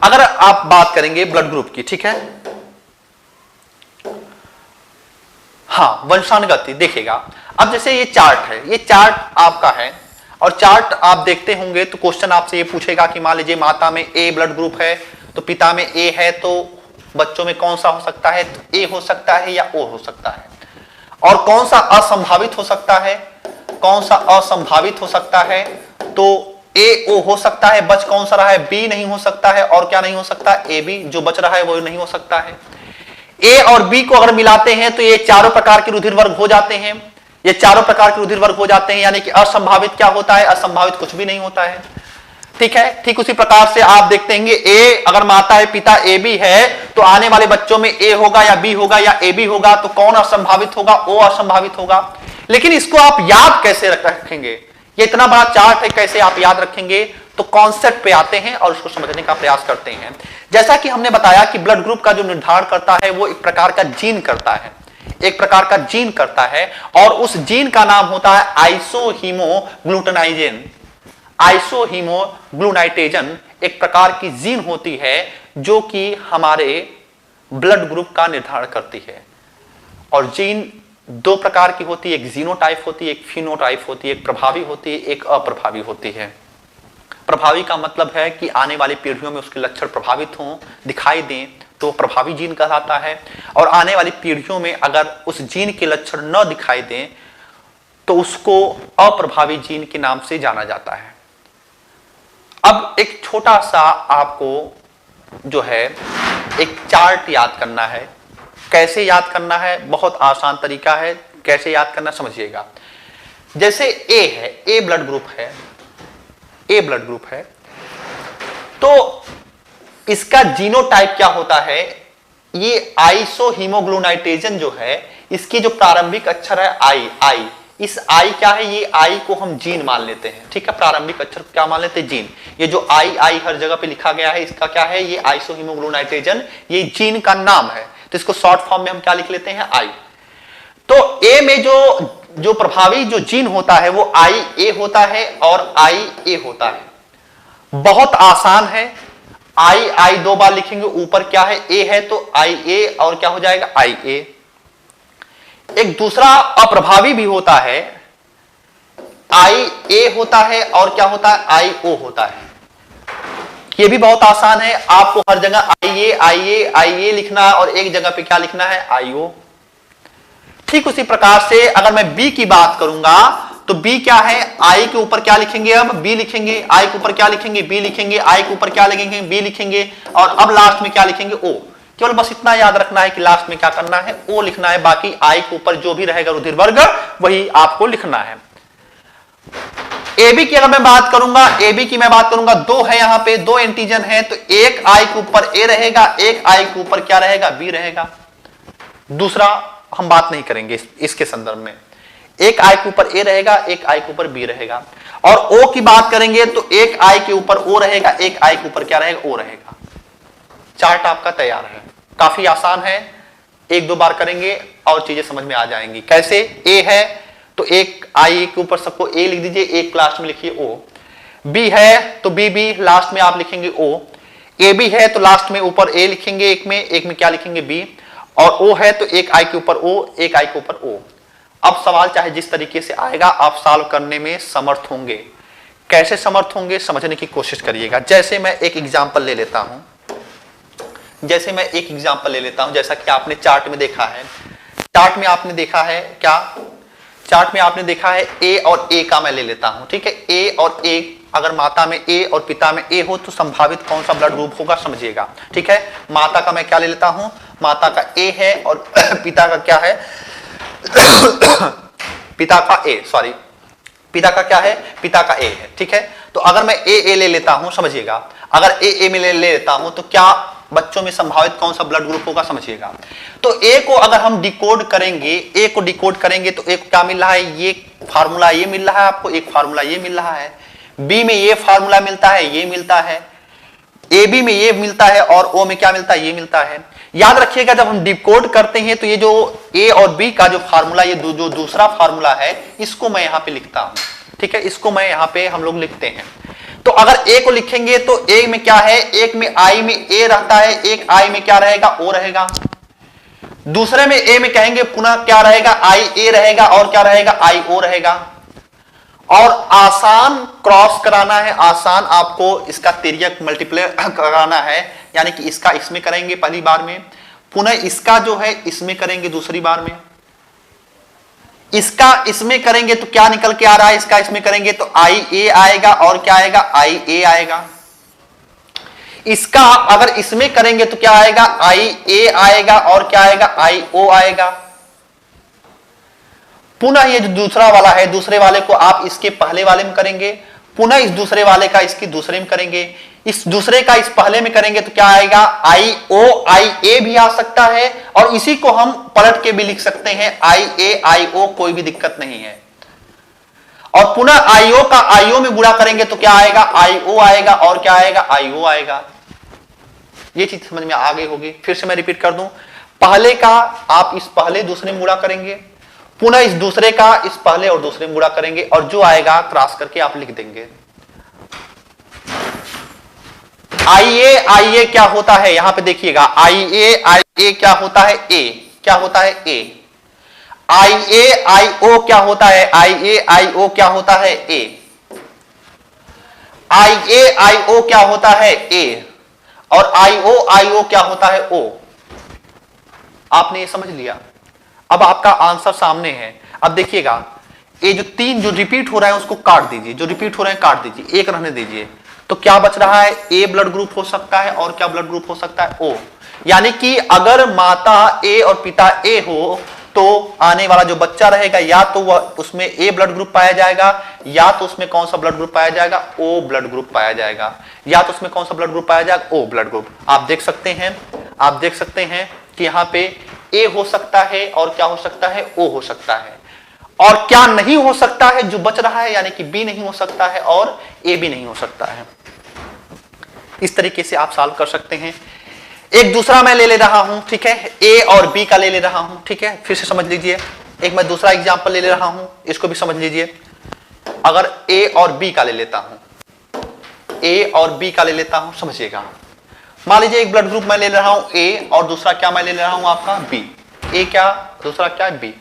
अगर आप बात करेंगे ब्लड ग्रुप की, ठीक है, हाँ, वंशानुगति देखिएगा। अब जैसे ये चार्ट है, ये चार्ट आपका है और चार्ट आप देखते होंगे तो क्वेश्चन आपसे ये पूछेगा कि मान लीजिए माता में ए ब्लड ग्रुप है तो पिता में ए है, तो बच्चों में कौन सा हो सकता है, तो ए हो सकता है या ओ हो सकता है। और कौन सा असंभावित हो सकता है, कौन सा असंभावित हो सकता है, तो ए ओ हो सकता है। बच कौन सा रहा है, बी नहीं हो सकता है। और क्या नहीं हो सकता, ए बी, जो बच रहा है वो नहीं हो सकता है। ए और बी को अगर मिलाते हैं तो ये चारों प्रकार के रुधिर वर्ग हो जाते हैं, ये चारों प्रकार के रुधिर वर्ग हो जाते हैं। यानी कि असंभावित क्या होता है, असंभावित कुछ भी नहीं होता है, ठीक है। ठीक उसी प्रकार से आप देखते हैं ए अगर माता है पिता ए बी है तो आने वाले बच्चों में ए होगा या बी होगा या ए बी होगा, तो कौन असंभावित होगा, ओ असंभावित होगा। लेकिन इसको आप याद कैसे रखेंगे, ये इतना बड़ा चार्ट है, कैसे आप याद रखेंगे, तो कॉन्सेप्ट पे आते हैं और उसको समझने का प्रयास करते हैं। जैसा कि हमने बताया कि ब्लड ग्रुप का जो निर्धारण करता है वो एक प्रकार का जीन करता है, एक प्रकार का जीन करता है, और उस जीन का नाम होता है आइसोहीमोग्लूटानाइजेन। आइसोहीमोग्लूटानाइजेन एक प्रकार की जीन होती है जो कि हमारे ब्लड ग्रुप का निर्धारण करती है। और जीन दो प्रकार की होती है, एक जीनोटाइप होती है, एक फिनोटाइप होती है, एक प्रभावी होती है, एक अप्रभावी होती है। प्रभावी का मतलब है कि आने वाली पीढ़ियों में उसके लक्षण प्रभावित हों, दिखाई दें, तो प्रभावी जीन कहलाता है। और आने वाली पीढ़ियों में अगर उस जीन के लक्षण न दिखाई दें तो उसको अप्रभावी जीन के नाम से जाना जाता है। अब एक छोटा सा आपको जो है एक चार्ट याद करना है। कैसे याद करना है, बहुत आसान तरीका है। कैसे याद करना समझिएगा। जैसे ए है, ए ब्लड ग्रुप है, ए ब्लड ग्रुप है, तो इसका जीनोटाइप क्या होता है, ये आइसोहीमोग्लूटानाइजेन जो है इसकी जो प्रारंभिक अक्षर है आई, इस आई क्या है, ये आई को हम जीन मान लेते हैं, ठीक है। प्रारंभिक अक्षर क्या मान लेते हैं, जीन। ये जो आई हर जगह पे लिखा गया है इसका क्या है, ये आइसोहीमोग्लूटानाइजेन, ये जीन का नाम है। तो इसको शॉर्ट फॉर्म में हम क्या लिख लेते हैं, आई। तो ए में जो प्रभावी जो जीन होता है वो आई ए होता है और आई ए होता है। बहुत आसान है, आई दो बार लिखेंगे, ऊपर क्या है, ए है, तो आई ए और क्या हो जाएगा, आई ए। एक दूसरा अप्रभावी भी होता है, आई ए होता है और क्या होता है, आई ओ होता है। ये भी बहुत आसान है, आपको हर जगह आई ए लिखना है और एक जगह पे क्या लिखना है, आई ओ। ठीक उसी प्रकार से अगर मैं बी की बात करूंगा तो बी क्या है, आई के ऊपर क्या लिखेंगे, अब बी लिखेंगे, आई के ऊपर क्या लिखेंगे, बी लिखेंगे, आई के ऊपर क्या लिखेंगे, बी लिखेंगे, और अब लास्ट में क्या लिखेंगे, ओ। केवल बस इतना याद रखना है कि लास्ट में क्या करना है, ओ लिखना है। बाकी आई के ऊपर जो भी रहेगा रुधिर वर्ग वही आपको लिखना है। ए बी की अगर मैं बात करूंगा, ए बी की मैं बात करूंगा, दो है यहां पे, दो एंटीजन है, तो एक आई के ऊपर ए रहेगा, एक आई के ऊपर क्या रहेगा, बी रहेगा। दूसरा हम बात नहीं करेंगे इसके संदर्भ में। एक आई के ऊपर ए रहेगा, एक आई के ऊपर बी रहेगा। और ओ की बात करेंगे तो एक आई के ऊपर ओ रहेगा, एक आई के ऊपर क्या रहेगा, ओ रहेगा। चार्ट आपका तैयार है, काफी आसान है, एक दो बार करेंगे और चीजें समझ में आ जाएंगी। कैसे, ए है तो एक आई के ऊपर सबको ए लिख दीजिए, एक लास्ट में लिखिए ओ। बी है तो बी बी लास्ट में आप लिखेंगे ओ। ए बी है तो लास्ट में ऊपर ए लिखेंगे, एक में क्या लिखेंगे, बी। और ओ है तो एक आई के ऊपर ओ, एक आई के ऊपर ओ। अब सवाल चाहे जिस तरीके से आएगा आप सॉल्व करने में समर्थ होंगे। कैसे समर्थ होंगे समझने की कोशिश करिएगा। जैसे मैं एक एग्जांपल ले लेता हूं, जैसा कि आपने चार्ट में देखा है। चार्ट में आपने देखा है क्या, चार्ट में आपने देखा है ए और ए का मैं ले लेता हूं, ठीक है। ए और ए, अगर माता में ए और पिता में ए हो तो संभावित कौन सा ब्लड ग्रुप होगा समझिएगा, ठीक है। माता का मैं क्या ले लेता हूं, माता का ए है और पिता का क्या है, पिता का ए, सॉरी पिता का क्या है, पिता का ए है, ठीक है। तो अगर मैं ए ले लेता हूं समझिएगा, अगर ए में ले लेता हूं तो क्या बच्चों में संभावित कौन सा ब्लड ग्रुप होगा समझिएगा। तो ए को अगर हम डिकोड करेंगे, ए को डिकोड करेंगे तो एक क्या मिल रहा है, ये फार्मूला ये मिल रहा है आपको, एक फार्मूला ये मिल रहा है। बी में ये फार्मूला मिलता है, ये मिलता है। ए बी में ये मिलता है और ओ में क्या मिलता है, ये मिलता है। याद रखिएगा जब हम डिकोड करते हैं तो ये जो ए और बी का जो फार्मूला, ये जो दूसरा फार्मूला है, इसको मैं यहां पे लिखता हूं, ठीक है। इसको मैं यहां पे हम लोग लिखते हैं। तो अगर ए को लिखेंगे तो ए में क्या है, एक में आई में ए रहता है, एक आई में क्या रहेगा, ओ रहेगा। दूसरे में ए में कहेंगे पुनः क्या रहेगा, आई ए रहेगा और क्या रहेगा, आई ओ रहेगा। और आसान क्रॉस कराना है, आसान आपको इसका तिर्यक मल्टीप्लाई कराना है, यानी कि इसका इसमें करेंगे पहली बार में, पुनः इसका जो है इसमें करेंगे दूसरी बार में, इसका इसमें करेंगे तो क्या निकल के आ रहा है, इसका इसमें करेंगे तो आई ए आएगा और क्या आएगा, आई ए आएगा। इसका अगर इसमें करेंगे तो क्या आएगा, आई ए आएगा और क्या आएगा, आई ओ आएगा। पुनः ये जो दूसरा वाला है, दूसरे वाले को आप इसके पहले वाले में करेंगे, पुनः इस दूसरे वाले का इसके दूसरे में करेंगे, इस दूसरे का इस पहले में करेंगे तो क्या आएगा, आई ओ आई ए भी आ सकता है और इसी को हम पलट के भी लिख सकते हैं आई ए आई ओ, कोई भी दिक्कत नहीं है। और पुनः आई ओ का आई ओ में गुणा करेंगे तो क्या आएगा, आई ओ आएगा और क्या आएगा, आई ओ आएगा। ये चीज समझ में आ गई होगी। फिर से मैं रिपीट कर दूं, पहले का आप इस पहले दूसरे में गुणा करेंगे, पुनः इस दूसरे का इस पहले और दूसरे में गुणा करेंगे और जो आएगा क्रॉस करके आप लिख देंगे। आईए क्या होता है यहां पे देखिएगा, आईए क्या होता है, ए क्या होता है, ए। आईए आई ओ क्या होता है, आईए आई ओ क्या होता है, ए। आईए आई ओ क्या होता है, ए। और आई ओ क्या होता है, ओ। आपने ये समझ लिया। अब आपका आंसर सामने है। अब देखिएगा ये जो तीन जो रिपीट हो रहा है उसको काट दीजिए, जो रिपीट हो रहे हैं काट दीजिए, एक रहने दीजिए। तो क्या बच रहा है, ए ब्लड ग्रुप हो सकता है और क्या ब्लड ग्रुप हो सकता है, ओ। यानी कि अगर माता ए और पिता ए हो तो आने वाला जो बच्चा रहेगा या तो वह उसमें ए ब्लड ग्रुप पाया जाएगा या तो उसमें कौन सा ब्लड ग्रुप पाया जाएगा, ओ ब्लड ग्रुप पाया जाएगा, या तो उसमें कौन सा ब्लड ग्रुप पाया जाएगा, ओ ब्लड ग्रुप। आप देख सकते हैं कि यहां पे ए हो सकता है और क्या हो सकता है, ओ हो सकता है। और क्या नहीं हो सकता है जो बच रहा है, यानी कि बी नहीं हो सकता है और ए भी नहीं हो सकता है। इस तरीके से आप सॉल्व कर सकते हैं। एक दूसरा मैं ले रहा हूं, ठीक है, ए और बी का ले रहा हूं, ठीक है। फिर से समझ लीजिए, एक मैं दूसरा एग्जांपल ले रहा हूं, इसको भी समझ लीजिए। अगर ए और बी का ले लेता हूं, ए और बी का ले लेता हूं, समझिएगा। मान लीजिए एक ब्लड ग्रुप मैं ले रहा हूं ए और दूसरा क्या मैं ले रहा हूं आपका बी। ए क्या, दूसरा क्या, बी।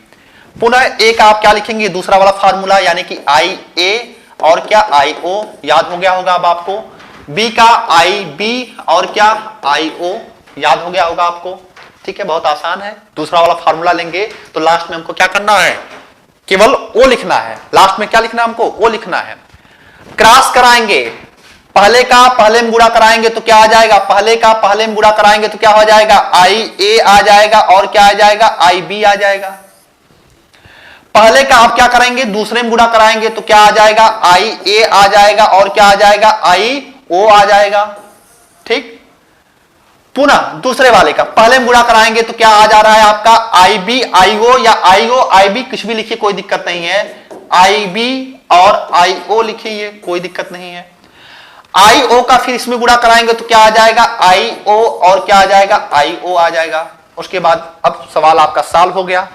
पुनः ए का आप क्या लिखेंगे, दूसरा वाला फार्मूला, यानी कि आई ए और क्या, आई ओ। याद हो गया होगा अब आपको। बी का आई बी और क्या, आई ओ। याद हो गया होगा आपको, ठीक है। बहुत आसान है। दूसरा वाला फार्मूला लेंगे तो लास्ट में हमको क्या करना है, केवल ओ लिखना है। लास्ट में क्या लिखना है हमको, ओ लिखना है। क्रॉस कराएंगे, पहले का पहले में गुणा कराएंगे तो क्या आ जाएगा, पहले का पहले में गुणा कराएंगे तो क्या हो जाएगा, आई ए आ जाएगा और क्या आ जाएगा, आई बी आ जाएगा। पहले का आप क्या करेंगे, दूसरे में गुणा कराएंगे तो क्या आ जाएगा, आई ए आ जाएगा और क्या आ जाएगा, आई ओ आ जाएगा। ठीक, पुनः दूसरे वाले का पहले में गुणा कराएंगे तो क्या आ जा रहा है आपका, आई बी आई ओ या आई ओ आई बी, कुछ भी लिखिए कोई दिक्कत नहीं है, आई बी और आई ओ लिखिए कोई दिक्कत नहीं है। आई ओ का फिर इसमें गुणा कराएंगे तो क्या आ जाएगा, आई ओ और क्या आ जाएगा, आई ओ आ जाएगा। उसके बाद अब सवाल आपका सॉल्व हो गया।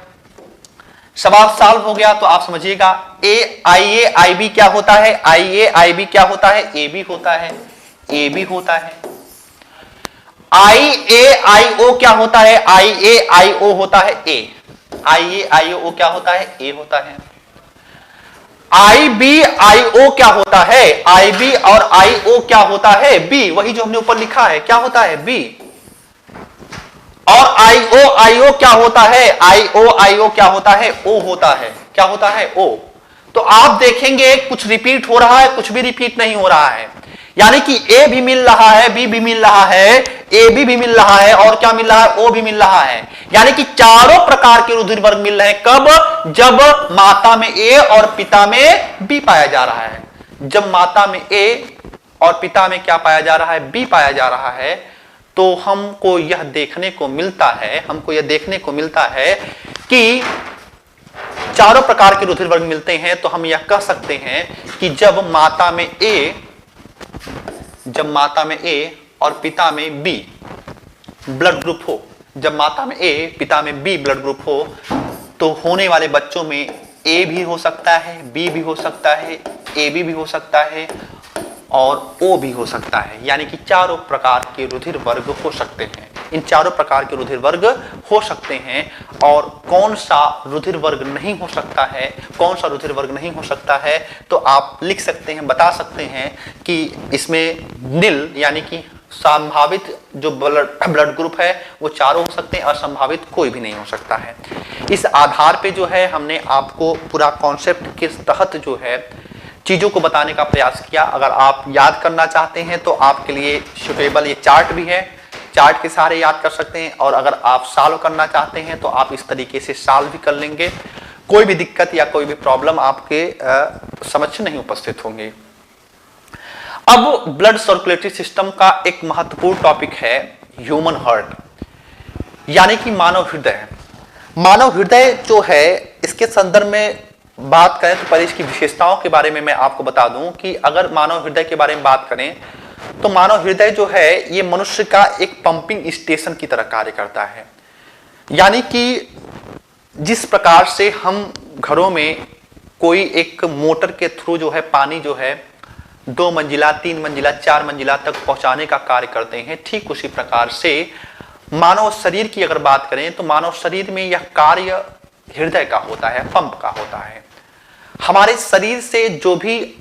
सवाल सॉल्व हो गया तो आप समझिएगा, ए आई बी क्या होता है, आई ए आई बी क्या होता है, ए बी होता है, ए बी होता है। आई ए आई ओ क्या होता है, आई ए आई ओ होता है ए, आई ए आई ओ क्या होता है, ए होता है। आई बी आई ओ क्या होता है, आई बी और आई ओ क्या होता है, बी, वही जो हमने ऊपर लिखा है क्या होता है, बी। और आई ओ क्या होता है, आई ओ क्या होता है, ओ होता है, क्या होता है, ओ। तो आप देखेंगे कुछ रिपीट हो रहा है, कुछ भी रिपीट नहीं हो रहा है, यानी कि ए भी मिल रहा है, बी भी मिल रहा है, ए बी भी मिल रहा है और क्या मिल रहा है, ओ भी मिल रहा है। यानी कि चारों प्रकार के रुधिर वर्ग मिल रहे हैं, कब, जब माता में ए और पिता में बी पाया जा रहा है। जब माता में ए और पिता में क्या पाया जा रहा है, बी पाया जा रहा है, तो हमको यह देखने को मिलता है कि चारों प्रकार के रुधिर वर्ग मिलते हैं। तो हम यह कह सकते हैं कि जब माता में ए और पिता में बी ब्लड ग्रुप हो, जब माता में ए पिता में बी ब्लड ग्रुप हो, तो होने वाले बच्चों में ए भी हो सकता है, बी भी हो सकता है, ए बी भी हो सकता है और ओ भी हो सकता है। यानी कि चारों प्रकार के रुधिर वर्ग हो सकते हैं, इन चारों प्रकार के रुधिर वर्ग हो सकते हैं। और कौन सा रुधिर वर्ग नहीं हो सकता है, कौन सा रुधिर वर्ग नहीं हो सकता है, तो आप लिख सकते हैं, बता सकते हैं कि इसमें नील यानी कि संभावित जो ब्लड ग्रुप है वो चारों हो सकते हैं, असंभावित कोई भी नहीं हो सकता है। इस आधार पे जो है हमने आपको पूरा कॉन्सेप्ट के तहत जो है चीजों को बताने का प्रयास किया। अगर आप याद करना चाहते हैं तो आपके लिए सुटेबल ये चार्ट भी है, चार्ट के सहारे याद कर सकते हैं। और अगर आप सॉल्व करना चाहते हैं तो आप इस तरीके से सॉल्व भी कर लेंगे, कोई भी दिक्कत या कोई भी प्रॉब्लम आपके समक्ष नहीं उपस्थित होंगे। अब ब्लड सर्कुलेटरी सिस्टम का एक महत्वपूर्ण टॉपिक है ह्यूमन हार्ट, यानी कि मानव हृदय। मानव हृदय जो है, इसके संदर्भ में बात करें तो पहले इसकी विशेषताओं के बारे में मैं आपको बता दूं कि अगर मानव हृदय के बारे में बात करें तो मानव हृदय जो है ये मनुष्य का एक पंपिंग स्टेशन की तरह कार्य करता है। यानी कि जिस प्रकार से हम घरों में कोई एक मोटर के थ्रू जो है पानी जो है 2 मंजिला 3 मंजिला 4 मंजिला तक पहुंचाने का कार्य करते हैं, ठीक उसी प्रकार से मानव शरीर की अगर बात करें तो मानव शरीर में यह कार्य हृदय का होता है, पंप का होता है। हमारे शरीर से जो भी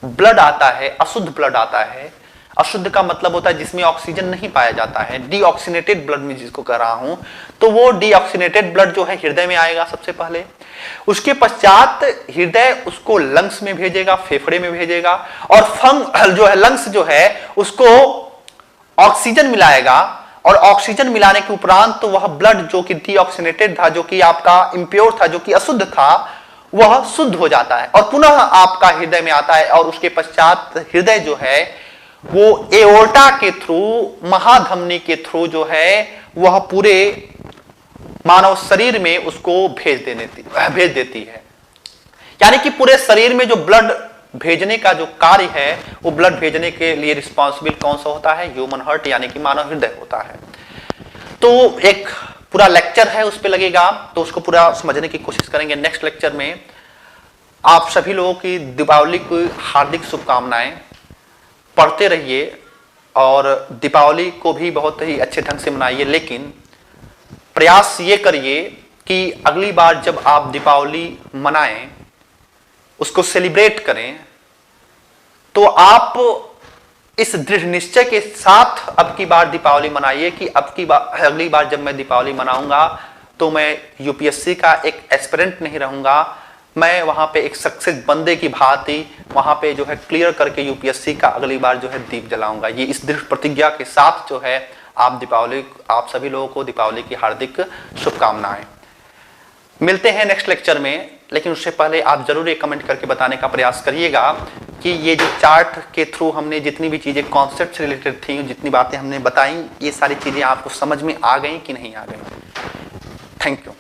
ब्लड आता है, अशुद्ध ब्लड आता है, अशुद्ध का मतलब होता है जिसमें ऑक्सीजन नहीं पाया जाता है, डीऑक्सीनेटेड ब्लड में जिसको कह रहा हूं, तो वो डीऑक्सीनेटेड ब्लड जो है हृदय में आएगा सबसे पहले। उसके पश्चात हृदय उसको लंग्स में भेजेगा, फेफड़े में भेजेगा, और फंग जो है लंग्स जो है उसको ऑक्सीजन मिलाएगा, और ऑक्सीजन मिलाने के उपरांत तो वह ब्लड जो कि डीऑक्सीनेटेड था, जो कि आपका इम्प्योर था, जो कि अशुद्ध था, वह शुद्ध हो जाता है और पुनः आपका हृदय में आता है। और उसके पश्चात हृदय जो है वो एओर्टा के थ्रू, महाधमनी के थ्रू जो है वह पूरे मानव शरीर में उसको भेज देती है। यानी कि पूरे शरीर में जो ब्लड भेजने का जो कार्य है, वो ब्लड भेजने के लिए रिस्पॉन्सिबल कौन सा होता है, ह्यूमन हार्ट यानी कि मानव हृदय होता है। तो एक पूरा लेक्चर है उस पे लगेगा, तो उसको पूरा समझने की कोशिश करेंगे। नेक्स्ट लेक्चर में आप सभी लोगों की दीपावली की हार्दिक शुभकामनाएं, पढ़ते रहिए और दीपावली को भी बहुत ही अच्छे ढंग से मनाइए। लेकिन प्रयास ये करिए कि अगली बार जब आप दीपावली मनाएं, उसको सेलिब्रेट करें, तो आप इस दृढ़ निश्चय के साथ अब की बार दीपावली मनाइए कि अगली बार जब मैं दीपावली मनाऊंगा तो मैं यूपीएससी का एक एस्पिरेंट नहीं रहूंगा, मैं वहां पे एक सक्सेस बंदे की भांति वहां पे जो है क्लियर करके यूपीएससी का अगली बार जो है दीप जलाऊंगा। ये इस दृढ़ प्रतिज्ञा के साथ जो है आप सभी लोगों को दीपावली की हार्दिक शुभकामनाएं। मिलते हैं नेक्स्ट लेक्चर में, लेकिन उससे पहले आप जरूर एक कमेंट करके बताने का प्रयास करिएगा कि ये जो चार्ट के थ्रू हमने जितनी भी चीजें कॉन्सेप्ट से रिलेटेड थी, जितनी बातें हमने बताई, ये सारी चीजें आपको समझ में आ गई कि नहीं आ गई। Thank you.